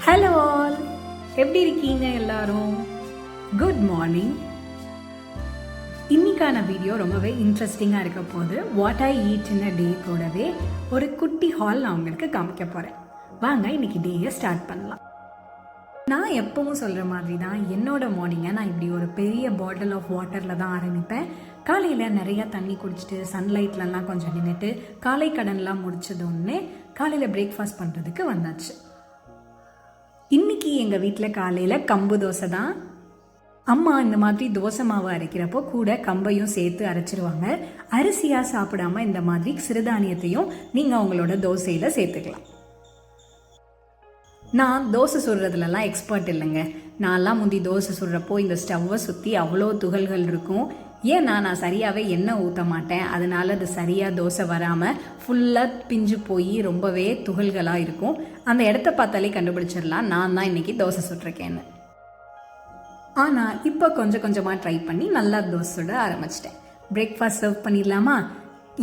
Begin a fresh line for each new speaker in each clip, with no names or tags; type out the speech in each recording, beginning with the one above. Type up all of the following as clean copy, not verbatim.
Hello all, எப்படி இருக்கீங்க எல்லாரும்? Good morning. இன்னைக்கான வீடியோ ரொம்பவே இன்ட்ரெஸ்டிங்காக இருக்க போது. வாட் ஐ ஈட் இன் அ டே கூடவே ஒரு குட்டி ஹால் நான் உங்களுக்கு காமிக்க போகிறேன். வாங்க இன்னைக்கு டேயை ஸ்டார்ட் பண்ணலாம். நான் எப்பவும் சொல்கிற மாதிரி தான் என்னோட மார்னிங்கை நான் இப்படி ஒரு பெரிய பாட்டில் ஆஃப் வாட்டரில் தான் ஆரம்பிப்பேன். காலையில் நிறையா தண்ணி குடிச்சிட்டு சன்லைட்லலாம் கொஞ்சம் நின்றுட்டு காலை கடன்லாம் முடிச்சதோடனே காலையில் பிரேக்ஃபாஸ்ட் பண்ணுறதுக்கு வந்தாச்சு. இன்னைக்கு எங்கள் வீட்டில் காலையில் கம்பு தோசை தான். அம்மா இந்த மாதிரி தோசை மாவு அரைக்கிறப்போ கூட கம்பையும் சேர்த்து அரைச்சிருவாங்க. அரிசியாக சாப்பிடாம இந்த மாதிரி சிறுதானியத்தையும் நீங்கள் அவங்களோட தோசையில் சேர்த்துக்கலாம். நான் தோசை சுடுறதுலலாம் எக்ஸ்பர்ட் இல்லைங்க. நான்லாம் முந்தி தோசை சுடுறப்போ இந்த ஸ்டவ்வை சுற்றி அவ்வளோ துகள்கள் இருக்கும். ஏன்னா நான் சரியாகவே எண்ணெய் ஊற்ற மாட்டேன். அதனால அது சரியாக தோசை வராமல் ஃபுல்லாக பிஞ்சு போய் ரொம்பவே துகள்களாக இருக்கும். அந்த இடத்த பார்த்தாலே கண்டுபிடிச்சிடலாம் நான் தான் இன்றைக்கி தோசை சுட்டிருக்கேன்னு. ஆனால் இப்போ கொஞ்சம் கொஞ்சமாக ட்ரை பண்ணி நல்லா தோசை சுட ஆரம்பிச்சிட்டேன். பிரேக்ஃபாஸ்ட் சர்வ் பண்ணிடலாமா?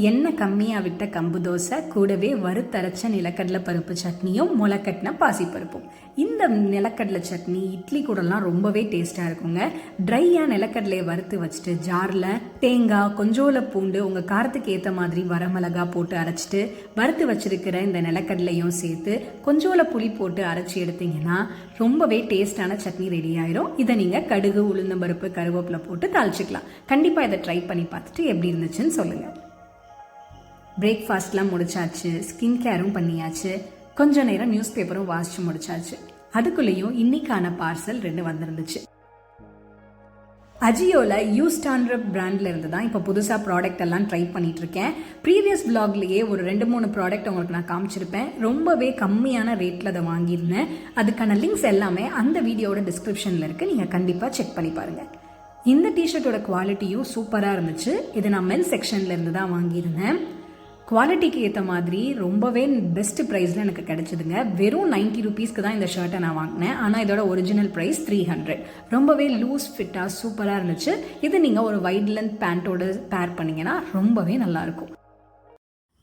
எண்ணெய் கம்மியாக விட்ட கம்பு தோசை கூடவே வறுத்தரைச்ச நிலக்கடலை பருப்பு சட்னியும் முளைக்கட்டின பாசிப்பருப்பும். இந்த நிலக்கடலை சட்னி இட்லி கூடலாம் ரொம்பவே டேஸ்ட்டாக இருக்குங்க. ட்ரையாக நிலக்கடலையை வறுத்து வச்சுட்டு ஜாரில் தேங்காய் கொஞ்சோல பூண்டு உங்கள் காரத்துக்கு ஏற்ற மாதிரி வரமிளகா போட்டு அரைச்சிட்டு வறுத்து வச்சிருக்கிற இந்த நிலக்கடலையும் சேர்த்து கொஞ்சோல புளி போட்டு அரைச்சி எடுத்தீங்கன்னா ரொம்பவே டேஸ்டான சட்னி ரெடி ஆயிரும். இதை நீங்கள் கடுகு உளுந்தம்பருப்பு கருவேப்பிலை போட்டு தாளிச்சிக்கலாம். கண்டிப்பாக இதை ட்ரை பண்ணி பார்த்துட்டு எப்படி இருந்துச்சுன்னு சொல்லுங்கள். பிரேக்ஃபாஸ்ட்லாம் முடிச்சாச்சு, ஸ்கின் கேரும் பண்ணியாச்சு, கொஞ்ச நேரம் நியூஸ் பேப்பரும் வாசிச்சு முடிச்சாச்சு. அதுக்குள்ளேயும் இன்னைக்கான பார்சல் 2 வந்திருந்துச்சு. அஜியோல யூஸ்டான்ற பிராண்ட்ல இருந்து தான் இப்போ புதுசாக ப்ராடக்ட் எல்லாம் ட்ரை பண்ணிட்டு இருக்கேன். ப்ரீவியஸ் விளாக்லேயே ஒரு 2-3 ப்ராடக்ட் உங்களுக்கு நான் காமிச்சிருப்பேன். ரொம்பவே கம்மியான ரேட்டில் அதை வாங்கியிருந்தேன். அதுக்கான லிங்க்ஸ் எல்லாமே அந்த வீடியோட டிஸ்கிரிப்ஷனில் இருக்குது. நீங்கள் கண்டிப்பாக செக் பண்ணி பாருங்கள். இந்த டிஷர்ட்டோட குவாலிட்டியும் சூப்பராக இருந்துச்சு. இது நான் மென்ஸ் செக்ஷன்ல இருந்து தான் வாங்கியிருந்தேன். குவாலிட்டிக்கு ஏற்ற மாதிரி ரொம்பவே பெஸ்ட் ப்ரைஸில் எனக்கு கிடைச்சிதுங்க. வெறும் 90 ரூபீஸ்க்கு தான் இந்த ஷர்ட்டை நான் வாங்கினேன். ஆனால் இதோட ஒரிஜினல் ப்ரைஸ் 300. ரொம்பவே லூஸ் ஃபிட்டாக சூப்பராக இருந்துச்சு. இது நீங்கள் ஒரு வைட் லென்த் பேண்ட்டோட பேர் பண்ணிங்கன்னா ரொம்பவே நல்லாயிருக்கும்.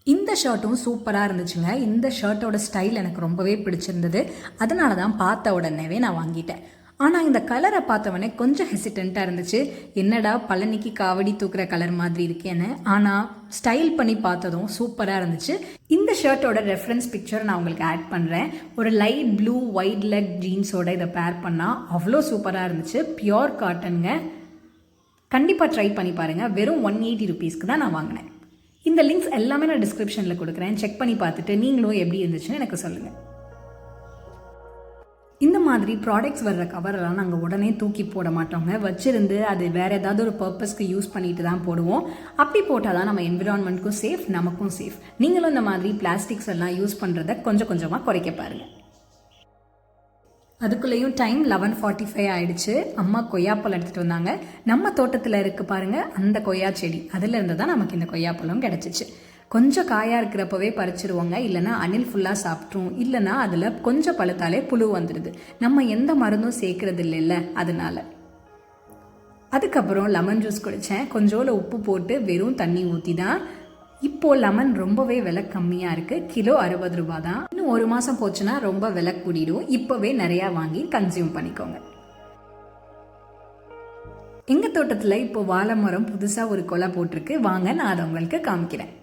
இந்த ஷர்ட்டும் சூப்பராக இருந்துச்சுங்க. இந்த ஷர்ட்டோட ஸ்டைல் எனக்கு ரொம்பவே பிடிச்சிருந்தது. அதனால தான் பார்த்த உடனேவே நான் வாங்கிட்டேன். ஆனால் இந்த கலரை பார்த்தவொடனே கொஞ்சம் ஹெசிடென்ட்டாக இருந்துச்சு. என்னடா பழனிக்கு காவடி தூக்குற கலர் மாதிரி இருக்கேன்னு. ஆனால் ஸ்டைல் பண்ணி பார்த்ததும் சூப்பராக இருந்துச்சு. இந்த ஷர்ட்டோட ரெஃபரன்ஸ் பிக்சர் நான் உங்களுக்கு ஆட் பண்ணுறேன். ஒரு லைட் ப்ளூ ஒயிட் லெக் ஜீன்ஸோட இதை பேர் பண்ணால் அவ்வளோ சூப்பராக இருந்துச்சு. பியோர் காட்டனுங்க. கண்டிப்பாக ட்ரை பண்ணி பாருங்கள். வெறும் 180 ரூபீஸ்க்கு தான் நான் வாங்கினேன். இந்த லிங்க்ஸ் எல்லாமே நான் டிஸ்கிரிப்ஷனில் கொடுக்குறேன். செக் பண்ணி பார்த்துட்டு நீங்களும் எப்படி இருந்துச்சுன்னு எனக்கு சொல்லுங்கள். இந்த மாதிரி ப்ராடக்ட்ஸ் வர்ற கவரெல்லாம் நாங்கள் உடனே தூக்கி போட மாட்டோங்க. வச்சிருந்து அது வேறு ஏதாவது ஒரு பர்பஸ்க்கு யூஸ் பண்ணிட்டு தான் போடுவோம். அப்படி போட்டால் தான் நம்ம என்விரான்மெண்ட்க்கும் சேஃப், நமக்கும் சேஃப். நீங்களும் இந்த மாதிரி பிளாஸ்டிக்ஸ் எல்லாம் யூஸ் பண்ணுறத கொஞ்சம் கொஞ்சமாக குறைக்க பாருங்கள். அதுக்குள்ளேயும் டைம் 11:45 ஆயிடுச்சு. அம்மா கொய்யாப்பழம் எடுத்துகிட்டு வந்தாங்க. நம்ம தோட்டத்தில் இருக்குது பாருங்கள் அந்த கொய்யா செடி, அதில் இருந்து தான் நமக்கு இந்த கொய்யாப்பழம் கிடச்சிச்சு. கொஞ்சம் காயாக இருக்கிறப்பவே பறிச்சிருவோங்க. இல்லைனா அணில் ஃபுல்லாக சாப்பிட்ரும். இல்லைனா அதில் கொஞ்சம் பழுத்தாலே புழு வந்துடுது. நம்ம எந்த மருந்தும் சேர்க்கறது இல்லைல்ல, அதனால. அதுக்கப்புறம் லெமன் ஜூஸ் குடித்தேன். கொஞ்சோல உப்பு போட்டு வெறும் தண்ணி ஊற்றி தான். இப்போது லெமன் ரொம்பவே விலை கம்மியாக இருக்குது. கிலோ 60 ரூபா தான். இன்னும் 1 மாதம் போச்சுன்னா ரொம்ப விலை கூடிடும். இப்போவே நிறையா வாங்கி கன்சியூம் பண்ணிக்கோங்க. எங்கள் தோட்டத்தில் இப்போ வாழை மரம் புதுசாக ஒரு கொலை போட்டிருக்கு. வாங்க நான் அதை உங்களுக்கு காமிக்கிறேன்.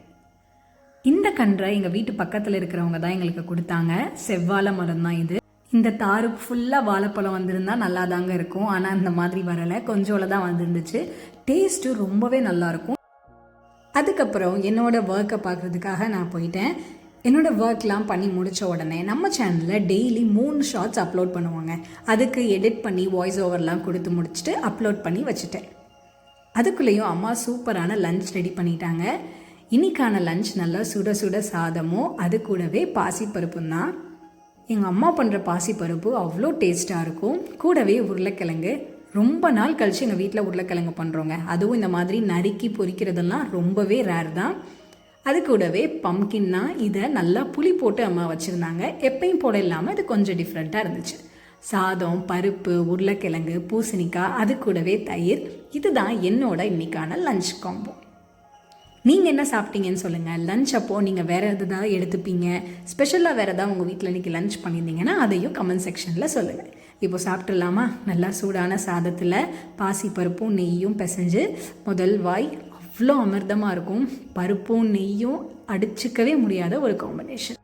இந்த கன்றை எங்கள் வீட்டு பக்கத்தில் இருக்கிறவங்க தான் எங்களுக்கு கொடுத்தாங்க. செவ்வாழை மரம் தான் இது. இந்த தாரு ஃபுல்லாக வாழைப்பழம் வந்திருந்தா நல்லா தாங்க இருக்கும். ஆனால் அந்த மாதிரி வரலை, கொஞ்சோல தான் வந்துருந்துச்சு. டேஸ்ட்டு ரொம்பவே நல்லாயிருக்கும். அதுக்கப்புறம் என்னோட ஒர்க்கை பார்க்குறதுக்காக நான் போயிட்டேன். என்னோட ஒர்க்லாம் பண்ணி முடித்த உடனே நம்ம சேனலில் டெய்லி 3 ஷார்ட்ஸ் அப்லோட் பண்ணுவாங்க. அதுக்கு எடிட் பண்ணி வாய்ஸ் ஓவர்லாம் கொடுத்து முடிச்சுட்டு அப்லோட் பண்ணி வச்சுட்டேன். அதுக்குள்ளேயும் அம்மா சூப்பரான லஞ்ச் ரெடி பண்ணிட்டாங்க. இன்னைக்கான லஞ்ச் நல்லா சுட சுட சாதமும் அது கூடவே பாசிப்பருப்பும் தான். எங்கள் அம்மா பண்ணுற பாசிப்பருப்பு அவ்வளோ டேஸ்ட்டாக இருக்கும். கூடவே உருளைக்கிழங்கு. ரொம்ப நாள் கழிச்சு எங்கள் வீட்டில் உருளைக்கிழங்கு பண்ணுறோங்க. அதுவும் இந்த மாதிரி நறுக்கி பொரிக்கிறதெல்லாம் ரொம்பவே ரேர் தான். அது கூடவே பம்கின்னா இதை நல்லா புளி போட்டு அம்மா வச்சுருந்தாங்க. எப்பயும் போட இல்லாமல் இது கொஞ்சம் டிஃப்ரெண்ட்டாக இருந்துச்சு. சாதம், பருப்பு, உருளைக்கிழங்கு, பூசணிக்காய், அது கூடவே தயிர். இதுதான் என்னோட இன்னைக்கான லஞ்ச் காம்போ. நீங்கள் என்ன சாப்பிட்டீங்கன்னு சொல்லுங்கள். லஞ்ச் அப்போது நீங்கள் வேறு எதாவது எடுத்துப்பீங்க, ஸ்பெஷலாக வேறு எதாவது உங்கள் வீட்டில் இன்றைக்கி லஞ்ச் பண்ணியிருந்தீங்கன்னா அதையும் கமெண்ட் செக்ஷனில் சொல்லுங்கள். இப்போ சாப்பிட்றலாமா? நல்லா சூடான சாதத்தில் பாசி பருப்பும் நெய்யும் பிசைஞ்சு முதல் வாய் அவ்வளோ அமிர்தமாக இருக்கும். பருப்பும் நெய்யும் அடிச்சிக்கவே முடியாத ஒரு காம்பினேஷன்.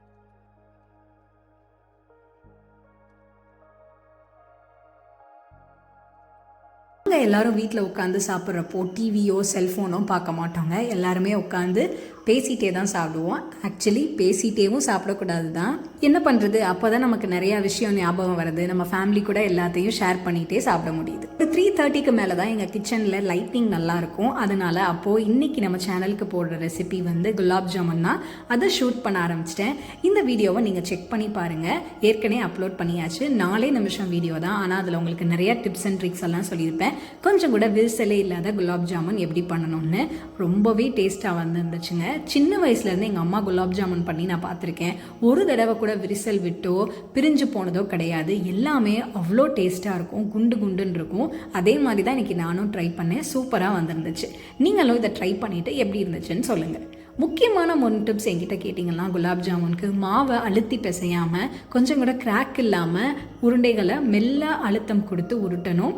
எல்லாரும் வீட்டில் உட்காந்து சாப்பிட்றப்போ டிவியோ செல்ஃபோனோ பார்க்க மாட்டாங்க. எல்லாருமே உட்காந்து பேசிகிட்டே தான் சாப்பிடுவோம். ஆக்சுவலி பேசிகிட்டேவும் சாப்பிடக்கூடாது தான். என்ன பண்ணுறது, அப்போ தான் நமக்கு நிறையா விஷயம் ஞாபகம் வருது. நம்ம ஃபேமிலி கூட எல்லாத்தையும் ஷேர் பண்ணிகிட்டே சாப்பிட முடியுது. ஒரு 3:30க்கு மேலே தான் எங்கள் கிச்சனில் லைட்டிங் நல்லாயிருக்கும். அதனால் அப்போது இன்றைக்கி நம்ம சேனலுக்கு போடுற ரெசிபி குலாப் ஜாமுன் தான். அதை ஷூட் பண்ண ஆரம்பிச்சிட்டேன். இந்த வீடியோவை நீங்கள் செக் பண்ணி பாருங்கள். ஏற்கனவே அப்லோட் பண்ணியாச்சு. 4 நிமிஷம் வீடியோ தான். ஆனால் அதில் உங்களுக்கு நிறையா டிப்ஸ் அண்ட் ட்ரிக்ஸ் எல்லாம் சொல்லியிருப்பேன். கொஞ்சம் கூட விரிசலே இல்லாத குலாப் ஜாமுன் எப்படி பண்ணணும்னு ரொம்பவே டேஸ்ட்டாக வந்துருந்துச்சுங்க. சின்ன வயசுலேருந்து எங்கள் அம்மா குலாப் ஜாமுன் பண்ணி நான் பார்த்துருக்கேன். ஒரு தடவை கூட விரிசல் விட்டோ பிரிஞ்சு போனதோ கிடையாது. எல்லாமே அவ்வளோ டேஸ்ட்டாக இருக்கும், குண்டு குண்டுன்னு இருக்கும். அதே மாதிரி தான் இன்றைக்கி நானும் ட்ரை பண்ணேன். சூப்பராக வந்துருந்துச்சு. நீங்களும் இதை ட்ரை பண்ணிவிட்டு எப்படி இருந்துச்சுன்னு சொல்லுங்கள். முக்கியமான 3 டிப்ஸ் என்கிட்ட கேட்டிங்கன்னா, குலாப் ஜாமுனுக்கு மாவை அழுத்தி பிசையாமல் கொஞ்சம் கூட கிராக் இல்லாமல் உருண்டைகளை மெல்ல அழுத்தம் கொடுத்து உருட்டணும்.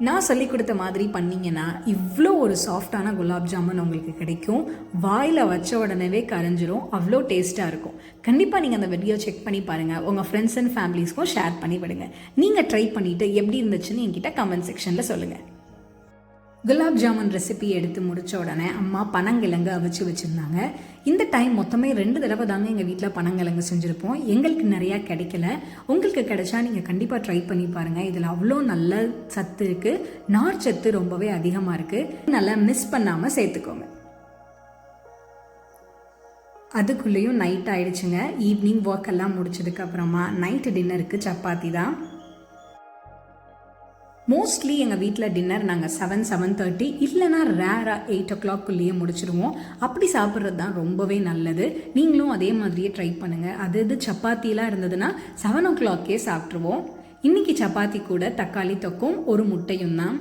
நான் சொல்லி கொடுத்த மாதிரி பண்ணிங்கன்னா இவ்வளோ ஒரு சாஃப்டான குலாப் ஜாமுன் உங்களுக்கு கிடைக்கும். வாயில் வச்ச உடனே கரைஞ்சிரும். அவ்வளோ டேஸ்ட்டாக இருக்கும். கண்டிப்பாக நீங்கள் அந்த வீடியோ செக் பண்ணி பாருங்கள். உங்கள் ஃப்ரெண்ட்ஸ் அண்ட் ஃபேமிலிஸ்க்கும் ஷேர் பண்ணி விடுங்க. நீங்கள் ட்ரை பண்ணிவிட்டு எப்படி இருந்துச்சுன்னு என்கிட்ட கமெண்ட் செக்ஷனில் சொல்லுங்கள். குலாப் ஜாமுன் ரெசிபி எடுத்து முடித்த உடனே அம்மா பனங்கிழங்கு அவிச்சு வச்சுருந்தாங்க. இந்த டைம் மொத்தமே 2 தடவை தாங்க எங்கள் வீட்டில் பனங்கிழங்கு செஞ்சுருப்போம். எங்களுக்கு நிறையா கிடைக்கல. உங்களுக்கு கிடைச்சா நீங்கள் கண்டிப்பாக ட்ரை பண்ணி பாருங்கள். இதில் அவ்வளோ நல்ல சத்து இருக்குது. நார் சத்து ரொம்பவே அதிகமாக இருக்குது. நல்லா மிஸ் பண்ணாமல் சேர்த்துக்கோங்க. அதுக்குள்ளேயும் நைட் ஆயிடுச்சுங்க. ஈவினிங் ஒர்க் எல்லாம் முடிச்சதுக்கப்புறமா நைட்டு டின்னருக்கு சப்பாத்தி தான். மோஸ்ட்லி எங்கள் வீட்டில் டின்னர் நாங்கள் 7-7:30 இல்லைனா ரேராக 8 o'clock முடிச்சிடுவோம். அப்படி சாப்பிட்றது தான் ரொம்பவே நல்லது. நீங்களும் அதே மாதிரியே ட்ரை பண்ணுங்கள். அது சப்பாத்திலாம் இருந்ததுன்னா 7 o'clock சாப்பிட்ருவோம். இன்றைக்கி சப்பாத்தி கூட தக்காளி தொக்கும் ஒரு முட்டையும் தான்.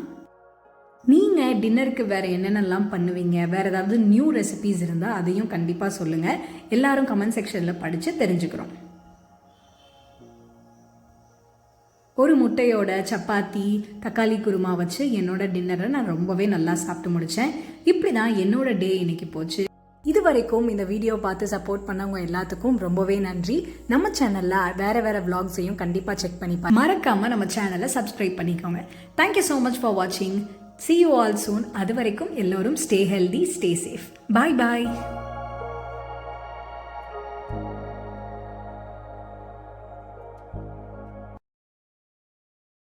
நீங்கள் டின்னருக்கு வேறு என்னென்னலாம் பண்ணுவீங்க, வேறு ஏதாவது நியூ ரெசிபீஸ் இருந்தால் அதையும் கண்டிப்பாக சொல்லுங்கள். எல்லாரும் கமெண்ட் செக்ஷனில் படித்து தெரிஞ்சுக்கிறோம். ஒரு முட்டையோட சப்பாத்தி தக்காளி குருமா வச்சு என்னோட டின்னரை நான் ரொம்பவே நல்லா சாப்பிட்டு முடித்தேன். இப்படி தான் என்னோட டே இன்னைக்கு போச்சு. இது வரைக்கும் இந்த வீடியோ பார்த்து சப்போர்ட் பண்ணவங்க எல்லாத்துக்கும் ரொம்பவே நன்றி. நம்ம சேனலில் வேறு vlogsஐயும் கண்டிப்பாக செக் பண்ணி மறக்காமல் நம்ம சேனலை சப்ஸ்கிரைப் பண்ணிக்கோங்க. தேங்க்யூ ஸோ மச் ஃபார் வாட்சிங். See you all soon. அது வரைக்கும் எல்லோரும் stay healthy, stay safe. Bye bye.